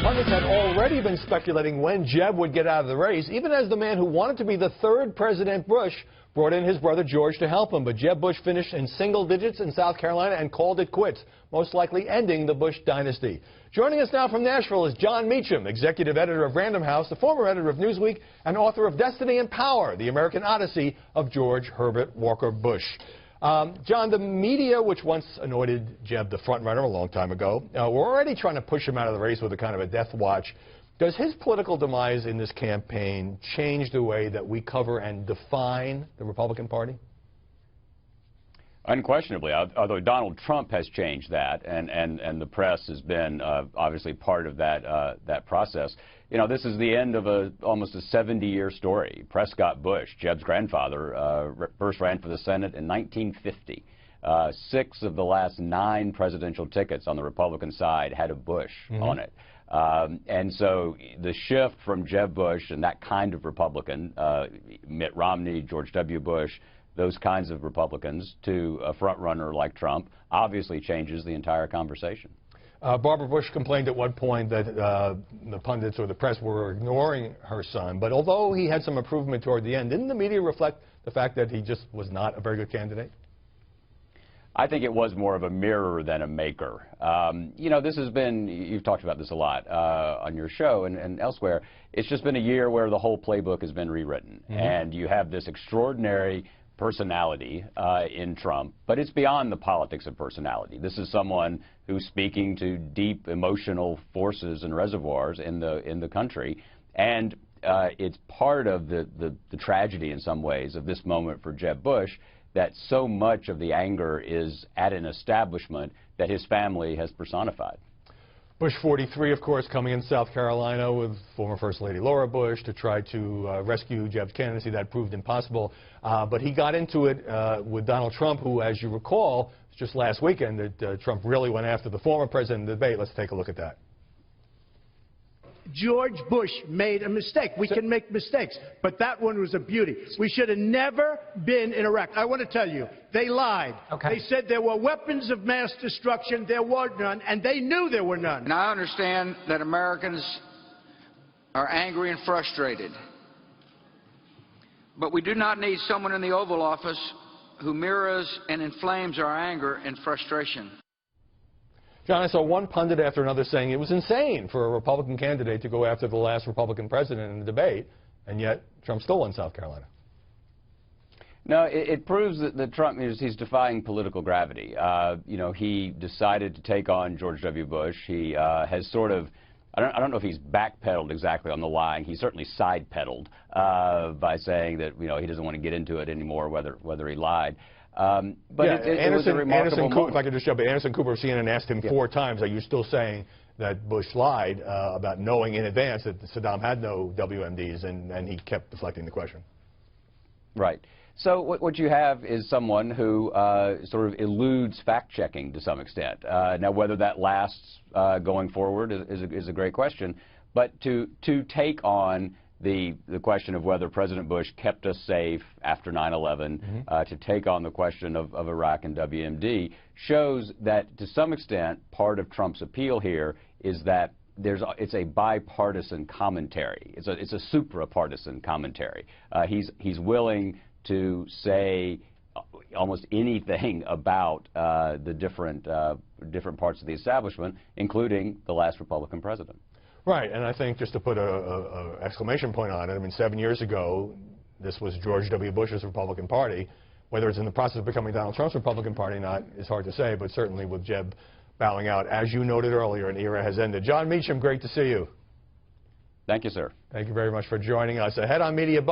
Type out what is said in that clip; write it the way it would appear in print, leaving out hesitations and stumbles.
Pundits had already been speculating when Jeb would get out of the race, even as the man who wanted to be the third President Bush brought in his brother George to help him. But Jeb Bush finished in single digits in South Carolina and called it quits, most likely ending the Bush dynasty. Joining us now from Nashville is Jon Meacham, executive editor of Random House, the former editor of Newsweek, and author of Destiny and Power, the American Odyssey of George Herbert Walker Bush. John, the media, which once anointed Jeb the front runner a long time ago, were already trying to push him out of the race with a kind of a death watch. Does his political demise in this campaign change the way that we cover and define the Republican Party? Unquestionably, although Donald Trump has changed that, and the press has been obviously part of that process. You know, this is the end of almost a 70-year story. Prescott Bush, Jeb's grandfather, first ran for the Senate in 1950. 6 of the last 9 presidential tickets on the Republican side had a Bush on it. And so the shift from Jeb Bush and that kind of Republican, Mitt Romney, George W. Bush, those kinds of Republicans, to a front runner like Trump, obviously changes the entire conversation. Barbara Bush complained at one point that the pundits or the press were ignoring her son. But although he had some improvement toward the end, didn't the media reflect the fact that he just was not a very good candidate? I think it was more of a mirror than a maker. You know, this has been, you've talked about this a lot on your show and elsewhere. It's just been a year where the whole playbook has been rewritten. And you have this extraordinary personality in Trump, but it's beyond the politics of personality. This is someone who's speaking to deep emotional forces and reservoirs in the country, and it's part of the tragedy in some ways of this moment for Jeb Bush that so much of the anger is at an establishment that his family has personified. Bush 43, of course, coming in South Carolina with former First Lady Laura Bush to try to rescue Jeb's candidacy. That proved impossible. But he got into it with Donald Trump, who, as you recall, just last weekend that Trump really went after the former president in the debate. Let's take a look at that. George Bush made a mistake. We can make mistakes, but that one was a beauty. We should have never been in Iraq. I want to tell you, they lied. They said there were weapons of mass destruction. There were none, and they knew there were none. And I understand that Americans are angry and frustrated. But we do not need someone in the Oval Office who mirrors and inflames our anger and frustration. John, I saw one pundit after another saying it was insane for a Republican candidate to go after the last Republican president in the debate, and yet Trump still won South Carolina. No, it proves that Trump he's defying political gravity. You know, he decided to take on George W. Bush. He has sort of, I don't know if he's backpedaled exactly on the lying. He certainly side-pedaled by saying that, you know, he doesn't want to get into it anymore, whether he lied. But yeah, it was a remarkable moment. If I could just jump in, Anderson Cooper of CNN asked him 4 times, are you still saying that Bush lied about knowing in advance that Saddam had no WMDs, and he kept deflecting the question. Right. So what you have is someone who sort of eludes fact-checking to some extent. Now, whether that lasts going forward is a great question. But to take on the question of whether President Bush kept us safe after 9/11, to take on the question of Iraq and WMD, shows that to some extent part of Trump's appeal here is that it's a bipartisan commentary. It's a supra-partisan commentary. He's willing to say almost anything about the different parts of the establishment, including the last Republican president. Right, and I think just to put an exclamation point on it, I mean, 7 years ago, this was George W. Bush's Republican Party. Whether it's in the process of becoming Donald Trump's Republican Party or not is hard to say, but certainly with Jeb bowing out, as you noted earlier, an era has ended. Jon Meacham, great to see you. Thank you, sir. Thank you very much for joining us. Ahead on Media Buzz.